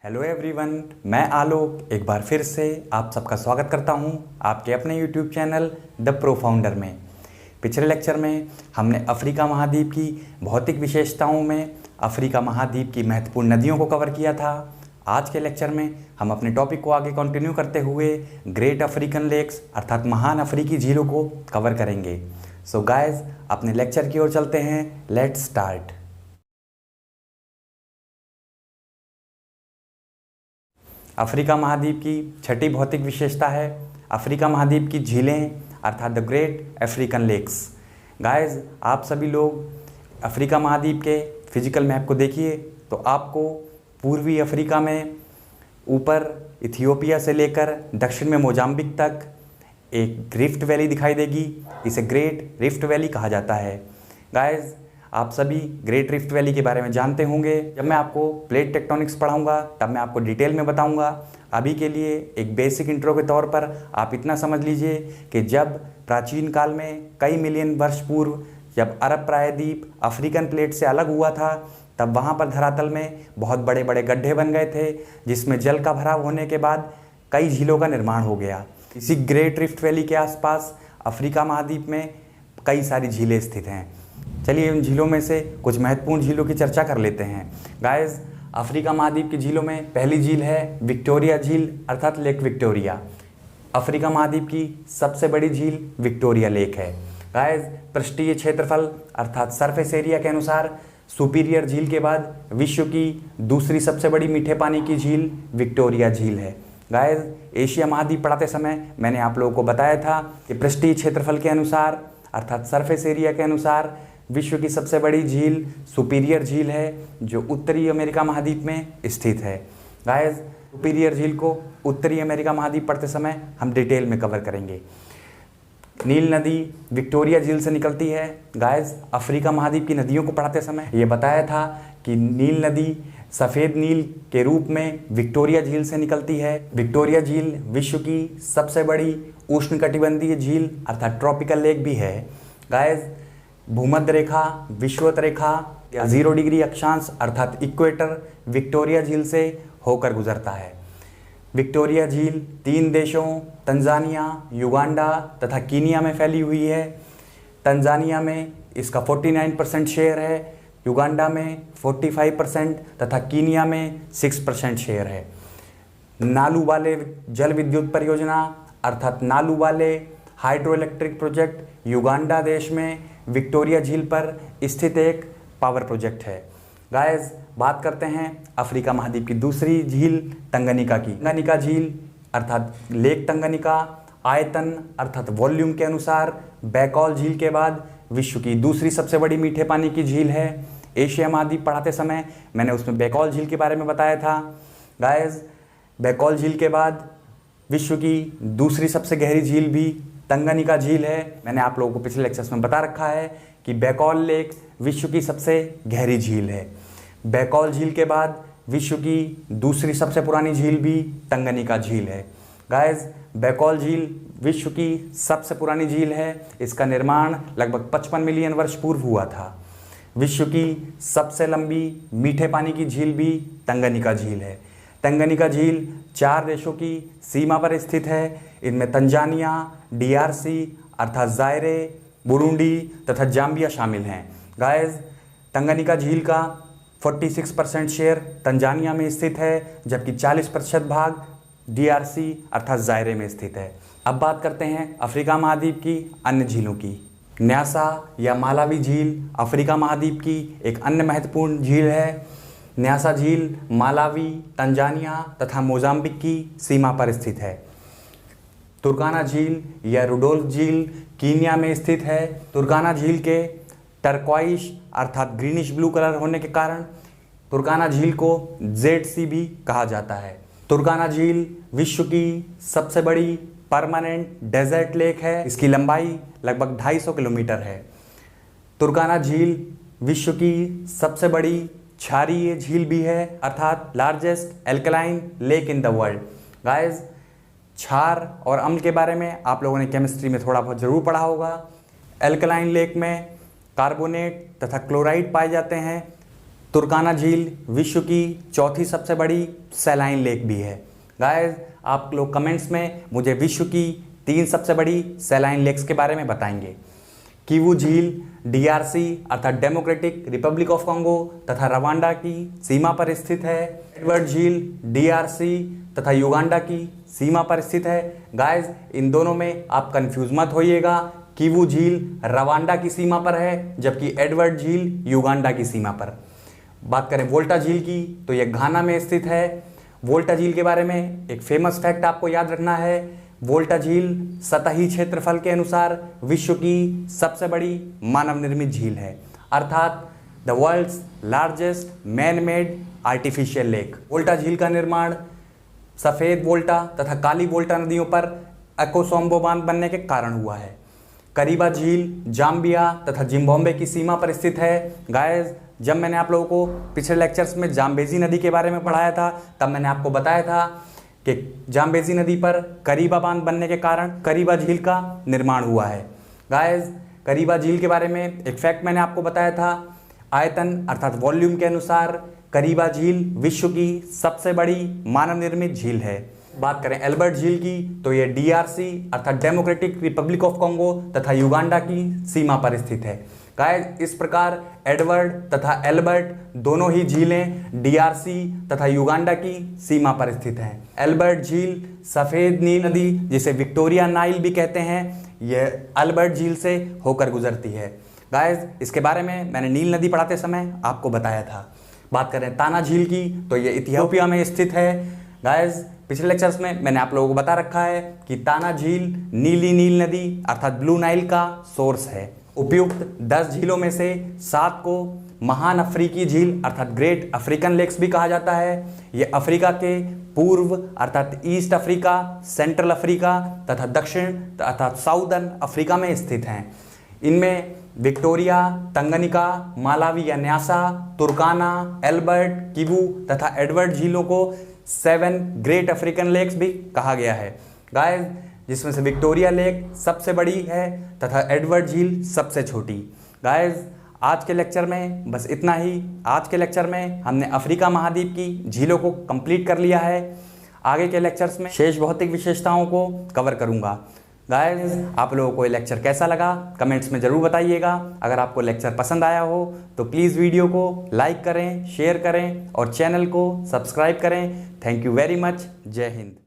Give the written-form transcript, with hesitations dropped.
Hello everyone, मैं आलोक एक बार फिर से आप सबका स्वागत करता हूं आपके अपने YouTube channel the pro founder में। पिछले लेक्चर में हमने अफ्रीका महाद्वीप की भौतिक विशेषताओं में अफ्रीका महाद्वीप की महत्वपूर्ण नदियों को कवर किया था। आज के लेक्चर में हम अपने टॉपिक को आगे कंटिन्यू करते हुए ग्रेट अफ्रीकन लेक्स अर्थात महान अफ्रीकी झीलों को कवर करेंगे। सो गाइज, अपने लेक्चर की ओर चलते हैं। Let's start. अफ्रीका महाद्वीप की छठी भौतिक विशेषता है अफ्रीका महाद्वीप की झीलें अर्थात the great African lakes. Guys, आप सभी लोग अफ्रीका महाद्वीप के फिजिकल मैप को देखिए तो आपको पूर्वी अफ्रीका में ऊपर इथियोपिया से लेकर दक्षिण में मोजाम्बिक तक एक रिफ्ट वैली दिखाई देगी। इसे ग्रेट रिफ्ट वैली कहा जाता है। गाइस, आप सभी ग्रेट रिफ्ट वैली के बारे में जानते होंगे। जब मैं आपको प्लेट टेक्टोनिक्स पढ़ाऊंगा तब मैं आपको डिटेल में बताऊंगा। अभी के लिए एक बेसिक इंट्रो के तौर पर आप इतना समझ लीजिए कि जब प्राचीन काल में कई मिलियन वर्ष पूर्व जब अरब प्रायद्वीप अफ्रीकन प्लेट से अलग हुआ था तब वहाँ पर धरातल में बहुत बड़े बड़े गड्ढे बन गए थे, जिसमें जल का भराव होने के बाद कई झीलों का निर्माण हो गया। इसी ग्रेट रिफ्ट वैली के आसपास अफ्रीका महाद्वीप में कई सारी झीलें स्थित हैं। चलिए इन झीलों में से कुछ महत्वपूर्ण झीलों की चर्चा कर लेते हैं। गाइस, अफ्रीका महाद्वीप की झीलों में पहली झील है विक्टोरिया झील अर्थात लेक विक्टोरिया। अफ्रीका महाद्वीप की सबसे बड़ी झील विक्टोरिया लेक है। गाइस, पृष्ठीय क्षेत्रफल अर्थात सरफेस एरिया के अनुसार सुपीरियर झील के बाद विश्व की दूसरी सबसे बड़ी मीठे पानी की झील विक्टोरिया झील है। गाइस, एशिया महाद्वीप पढ़ाते समय मैंने आप लोगों को बताया था कि पृष्ठीय क्षेत्रफल के अनुसार अर्थात सरफेस एरिया के अनुसार विश्व की सबसे बड़ी झील सुपीरियर झील है जो उत्तरी अमेरिका महाद्वीप में स्थित है। गाइस, सुपीरियर झील को उत्तरी अमेरिका महाद्वीप पढ़ते समय हम डिटेल में कवर करेंगे। नील नदी विक्टोरिया झील से निकलती है। गाइस, अफ्रीका महाद्वीप की नदियों को पढ़ाते समय ये बताया था कि नील नदी सफ़ेद नील के रूप में विक्टोरिया झील से निकलती है। विक्टोरिया झील विश्व की सबसे बड़ी उष्णकटिबंधीय झील अर्थात ट्रॉपिकल लेक भी है। गाइस, भूमध्य रेखा विषुवत रेखा या 0 डिग्री अक्षांश अर्थात इक्वेटर विक्टोरिया झील से होकर गुजरता है। विक्टोरिया झील 3 देशों तंजानिया, युगांडा तथा कीनिया में फैली हुई है। तंजानिया में इसका 49% शेयर है, युगांडा में 45% तथा कीनिया में 6% शेयर है। नालू वाले जल विद्युत परियोजना अर्थात नालू वाले हाइड्रो इलेक्ट्रिक प्रोजेक्ट युगांडा देश में विक्टोरिया झील पर स्थित एक पावर प्रोजेक्ट है। गाइस, बात करते हैं अफ्रीका महाद्वीप की दूसरी झील तंगनिका की। तंगनिका झील अर्थात लेक तंगनिका आयतन अर्थात वॉल्यूम के अनुसार बैकॉल झील के बाद विश्व की दूसरी सबसे बड़ी मीठे पानी की झील है। एशिया महाद्वीप पढ़ाते समय मैंने उसमें बैकॉल झील के बारे में बताया था। गाइस, बैकॉल झील के बाद विश्व की दूसरी सबसे गहरी झील भी तंगनिका झील है। मैंने आप लोगों को पिछले लेक्चर्स में बता रखा है कि बैकॉल लेक विश्व की सबसे गहरी झील है। बैकॉल झील के बाद विश्व की दूसरी सबसे पुरानी झील भी तंगनिका झील है। गाइस, बैकॉल झील विश्व की सबसे पुरानी झील है। इसका निर्माण लगभग 55 मिलियन वर्ष पूर्व हुआ था। विश्व की सबसे लंबी मीठे पानी की झील भी तंगनिका झील है। तंगनिका झील 4 देशों की सीमा पर स्थित है। इनमें तंजानिया, DRC अर्थात ज़ायरे, बुरुंडी तथा जाम्बिया शामिल हैं। गाइस, तंगनिका झील का 46% शेयर तंजानिया में स्थित है जबकि 40% भाग DRC अर्थात ज़ायरे में स्थित है। अब बात करते हैं अफ्रीका महाद्वीप की अन्य झीलों की। न्यासा या मालावी झील अफ्रीका महाद्वीप की एक अन्य महत्वपूर्ण झील है। न्यासा झील मालावी, तंजानिया तथा मोजाम्बिक की सीमा पर स्थित है। तुर्काना झील या रुडोल्फ झील कीनिया में स्थित है। तुर्काना झील के टर्क्वाइश अर्थात ग्रीनिश ब्लू कलर होने के कारण तुर्काना झील को जेड सी भी कहा जाता है। तुर्काना झील विश्व की सबसे बड़ी परमानेंट डेजर्ट लेक है। इसकी लंबाई लगभग 250 किलोमीटर है। तुर्काना झील विश्व की सबसे बड़ी क्षारीय झील भी है अर्थात largest alkaline lake in the world. Guys, क्षार और अम्ल के बारे में आप लोगों ने केमिस्ट्री में थोड़ा बहुत जरूर पढ़ा होगा। एल्कलाइन लेक में कार्बोनेट तथा क्लोराइड पाए जाते हैं तुर्काना झील विश्व की चौथी सबसे बड़ी सैलाइन लेक भी है। गाइस आप लोग कमेंट्स में मुझे विश्व की 3 सबसे बड़ी सैलाइन लेक्स के बारे में बताएंगे। किवू झील DRC अर्थात डेमोक्रेटिक रिपब्लिक ऑफ कॉन्गो तथा रवांडा की सीमा पर स्थित है। एडवर्ड झील DRC तथा युगांडा की सीमा पर स्थित है। गाइस इन दोनों में आप कंफ्यूज मत होइएगा। किवू झील रवांडा की सीमा पर है जबकि एडवर्ड झील युगांडा की सीमा पर। बात करें वोल्टा झील की तो यह घाना में स्थित है। वोल्टा झील के बारे में एक फेमस फैक्ट आपको याद रखना है। वोल्टा झील सतही क्षेत्रफल के अनुसार विश्व की सबसे बड़ी मानव निर्मित झील है, अर्थात the world's largest man made artificial lake. Volta झील का निर्माण सफ़ेद वोल्टा तथा काली वोल्टा नदियों पर एकोसोम्बो बांध बनने के कारण हुआ है। करीबा झील जाम्बिया तथा जिम्बाब्वे की सीमा पर स्थित है। गाइस जब मैंने आप लोगों को पिछले लेक्चर्स में जाम्बेजी नदी के बारे में पढ़ाया था तब मैंने आपको बताया था कि जाम्बेजी नदी पर करीबा बांध बनने के कारण करीबा झील का निर्माण हुआ है। गाइस करीबा झील के बारे में एक फैक्ट मैंने आपको बताया था। आयतन अर्थात वॉल्यूम के अनुसार करीबा झील विश्व की सबसे बड़ी मानव निर्मित झील है। बात करें एल्बर्ट झील की तो ये DRC अर्थात डेमोक्रेटिक रिपब्लिक ऑफ कॉन्गो तथा युगांडा की सीमा पर स्थित है। गाइस इस प्रकार एडवर्ड तथा एल्बर्ट दोनों ही झीलें DRC तथा युगांडा की सीमा पर स्थित हैं। एल्बर्ट झील सफ़ेद नील नदी जिसे विक्टोरिया नाइल भी कहते हैं, यह एल्बर्ट झील से होकर गुजरती है। गाइस इसके बारे में मैंने नील नदी पढ़ाते समय आपको बताया था। बात करें ताना झील की तो ये इथियोपिया में स्थित है। गाइस पिछले लेक्चर्स में मैंने आप लोगों को बता रखा है कि ताना झील नीली नील नदी अर्थात ब्लू नाइल का सोर्स है। उपयुक्त 10 झीलों में से 7 को महान अफ्रीकी झील अर्थात ग्रेट अफ्रीकन लेक्स भी कहा जाता है। ये अफ्रीका के पूर्व अर्थात ईस्ट अफ्रीका, सेंट्रल अफ्रीका तथा दक्षिण अर्थात साउदर्न अफ्रीका में स्थित हैं। इनमें विक्टोरिया, तंगनिका, मालावी या न्यासा, तुर्काना, एल्बर्ट, किवू तथा एडवर्ड झीलों को 7 ग्रेट अफ्रीकन लेक्स भी कहा गया है। गाइस जिसमें से विक्टोरिया लेक सबसे बड़ी है तथा एडवर्ड झील सबसे छोटी। गाइस आज के लेक्चर में बस इतना ही। आज के लेक्चर में हमने अफ्रीका महाद्वीप की झीलों को कंप्लीट कर लिया है। आगे के लेक्चर्स में शेष भौतिक विशेषताओं को कवर करूंगा। गाइस आप लोगों को ये लेक्चर कैसा लगा कमेंट्स में ज़रूर बताइएगा। अगर आपको लेक्चर पसंद आया हो तो प्लीज़ वीडियो को लाइक करें, शेयर करें और चैनल को सब्सक्राइब करें। Thank you very much. जय हिंद।